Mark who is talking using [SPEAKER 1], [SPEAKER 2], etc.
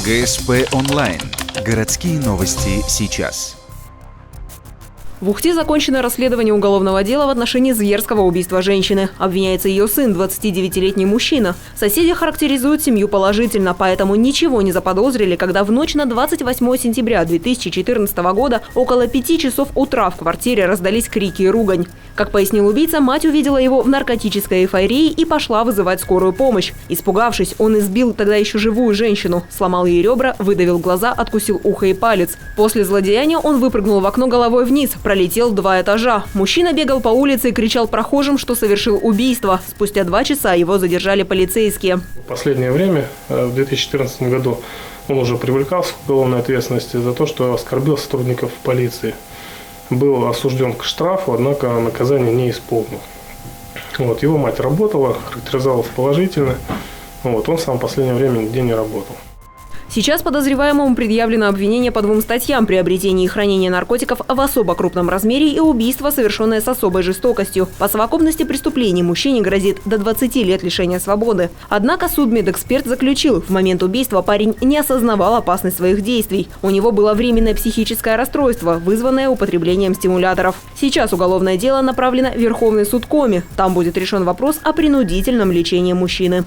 [SPEAKER 1] ГСП онлайн. Городские новости сейчас.
[SPEAKER 2] В Ухте закончено расследование уголовного дела в отношении зверского убийства женщины. Обвиняется ее сын, 29-летний мужчина. Соседи характеризуют семью положительно, поэтому ничего не заподозрили, когда в ночь на 28 сентября 2014 года около 5 часов утра в квартире раздались крики и ругань. Как пояснил убийца, мать увидела его в наркотической эйфории и пошла вызывать скорую помощь. Испугавшись, он избил тогда еще живую женщину, сломал ей ребра, выдавил глаза, откусил ухо и палец. После злодеяния он выпрыгнул в окно головой вниз, пролетел 2 этажа. Мужчина бегал по улице и кричал прохожим, что совершил убийство. Спустя 2 часа его задержали полицейские.
[SPEAKER 3] В последнее время, в 2014 году, он уже привлекался к уголовной ответственности за то, что оскорбил сотрудников полиции. Был осужден к штрафу, однако наказание не исполнил. Его мать работала, характеризовалась положительно. Он сам в последнее время нигде не работал.
[SPEAKER 2] Сейчас подозреваемому предъявлено обвинение по 2 статьям: приобретение и хранение наркотиков в особо крупном размере и убийство, совершенное с особой жестокостью. По совокупности преступлений мужчине грозит до 20 лет лишения свободы. Однако судмедэксперт заключил, в момент убийства парень не осознавал опасность своих действий. У него было временное психическое расстройство, вызванное употреблением стимуляторов. Сейчас уголовное дело направлено в Верховный суд Коми. Там будет решен вопрос о принудительном лечении мужчины.